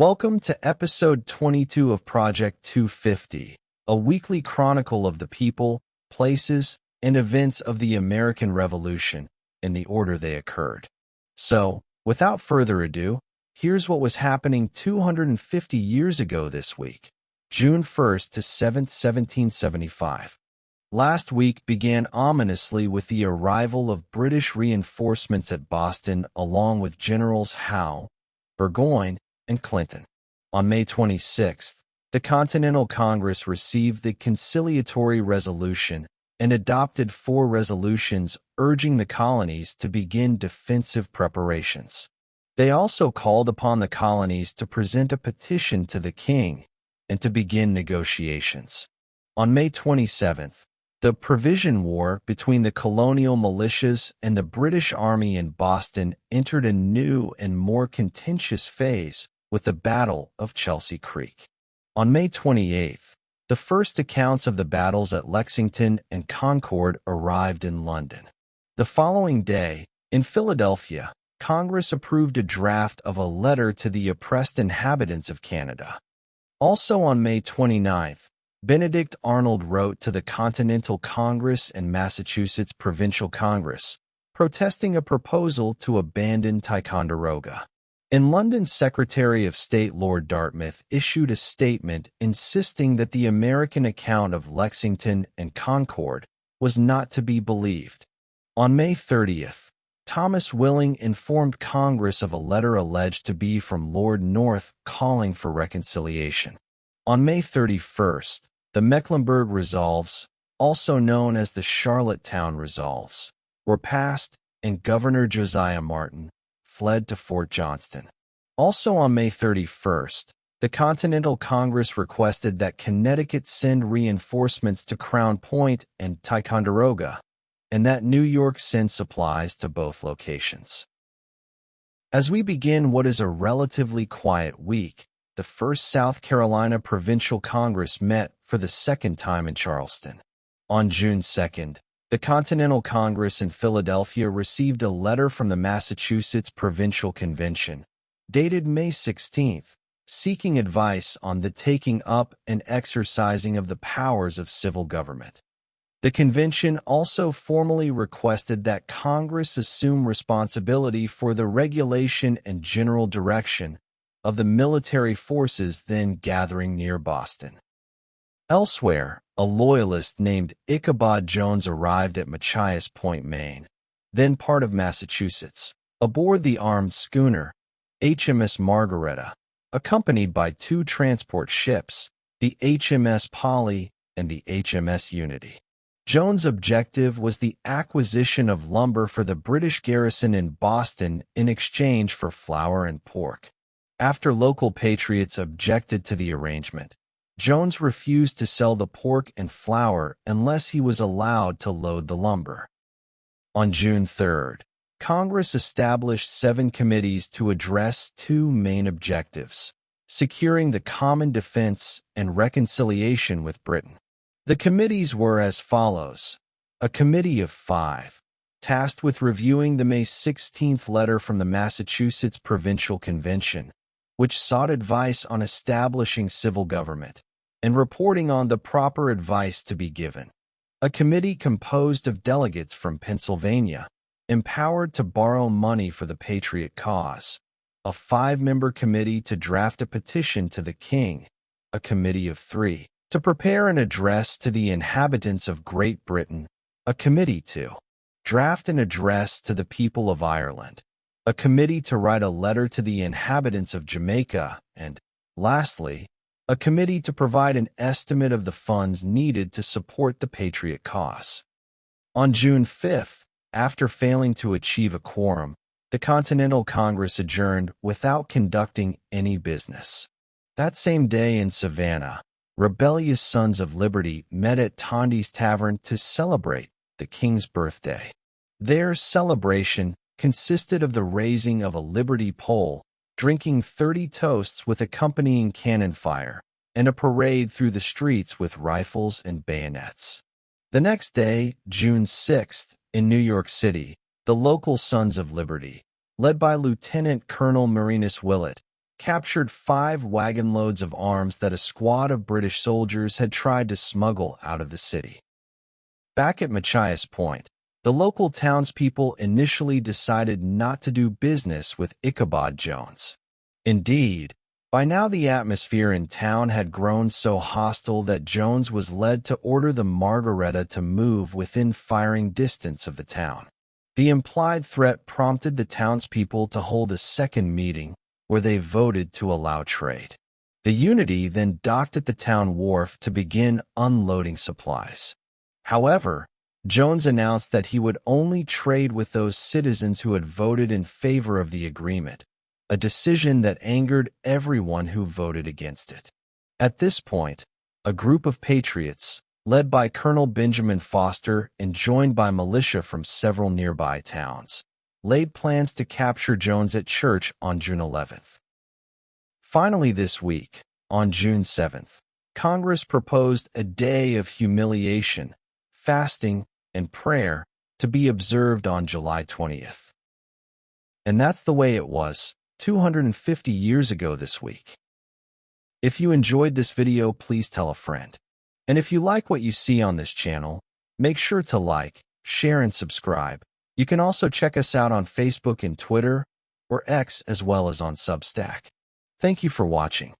Welcome to episode 22 of Project 250, a weekly chronicle of the people, places, and events of the American Revolution in the order they occurred. So, without further ado, here's what was happening 250 years ago this week, June 1st to 7th, 1775. Last week began ominously with the arrival of British reinforcements at Boston along with Generals Howe, Burgoyne, and Clinton. On May 26th, the Continental Congress received the conciliatory resolution and adopted 4 resolutions urging the colonies to begin defensive preparations. They also called upon the colonies to present a petition to the king and to begin negotiations. On May 27th, the Provision War between the colonial militias and the British Army in Boston entered a new and more contentious phase with the Battle of Chelsea Creek. On May 28th, the first accounts of the battles at Lexington and Concord arrived in London. The following day, in Philadelphia, Congress approved a draft of a letter to the oppressed inhabitants of Canada. Also on May 29th, Benedict Arnold wrote to the Continental Congress and Massachusetts Provincial Congress, protesting a proposal to abandon Ticonderoga. In London, Secretary of State Lord Dartmouth issued a statement insisting that the American account of Lexington and Concord was not to be believed. On May 30th, Thomas Willing informed Congress of a letter alleged to be from Lord North calling for reconciliation. On May 31st, the Mecklenburg Resolves, also known as the Charlottetown Resolves, were passed, and Governor Josiah Martin fled to Fort Johnston. Also on May 31st, the Continental Congress requested that Connecticut send reinforcements to Crown Point and Ticonderoga, and that New York send supplies to both locations. As we begin what is a relatively quiet week, the first South Carolina Provincial Congress met for the second time in Charleston. On June 2nd, the Continental Congress in Philadelphia received a letter from the Massachusetts Provincial Convention, dated May 16th, seeking advice on the taking up and exercising of the powers of civil government. The convention also formally requested that Congress assume responsibility for the regulation and general direction of the military forces then gathering near Boston. Elsewhere, a loyalist named Ichabod Jones arrived at Machias Point, Maine, then part of Massachusetts, aboard the armed schooner HMS Margaretta, accompanied by 2 transport ships, the HMS Polly and the HMS Unity. Jones' objective was the acquisition of lumber for the British garrison in Boston in exchange for flour and pork. After local patriots objected to the arrangement, Jones refused to sell the pork and flour unless he was allowed to load the lumber. On June 3rd, Congress established 7 committees to address 2 main objectives: securing the common defense and reconciliation with Britain. The committees were as follows: a committee of 5, tasked with reviewing the May 16th letter from the Massachusetts Provincial Convention, which sought advice on establishing civil government and reporting on the proper advice to be given. A committee composed of delegates from Pennsylvania, empowered to borrow money for the Patriot cause. A 5-member committee to draft a petition to the king. A committee of 3 to prepare an address to the inhabitants of Great Britain. A committee to draft an address to the people of Ireland. A committee to write a letter to the inhabitants of Jamaica, and, lastly, a committee to provide an estimate of the funds needed to support the Patriot cause. On June 5th, after failing to achieve a quorum, the Continental Congress adjourned without conducting any business. That same day in Savannah, rebellious Sons of Liberty met at Tondy's Tavern to celebrate the King's birthday. Their celebration consisted of the raising of a Liberty pole, drinking 30 toasts with accompanying cannon fire, and a parade through the streets with rifles and bayonets. The next day, June 6th, in New York City, the local Sons of Liberty, led by Lieutenant Colonel Marinus Willet, captured 5 wagon loads of arms that a squad of British soldiers had tried to smuggle out of the city. Back at Machias Point, the local townspeople initially decided not to do business with Ichabod Jones. Indeed, by now the atmosphere in town had grown so hostile that Jones was led to order the Margaretta to move within firing distance of the town. The implied threat prompted the townspeople to hold a second meeting where they voted to allow trade. The Unity then docked at the town wharf to begin unloading supplies. However, Jones announced that he would only trade with those citizens who had voted in favor of the agreement, a decision that angered everyone who voted against it. At this point, a group of patriots, led by Colonel Benjamin Foster and joined by militia from several nearby towns, laid plans to capture Jones at church on June 11th. Finally this week, on June 7th, Congress proposed a day of humiliation, fasting, and prayer to be observed on July 20th. And that's the way it was 250 years ago this week. If you enjoyed this video, please tell a friend. And if you like what you see on this channel, make sure to like, share, and subscribe. You can also check us out on Facebook and Twitter, or X, as well as on Substack. Thank you for watching.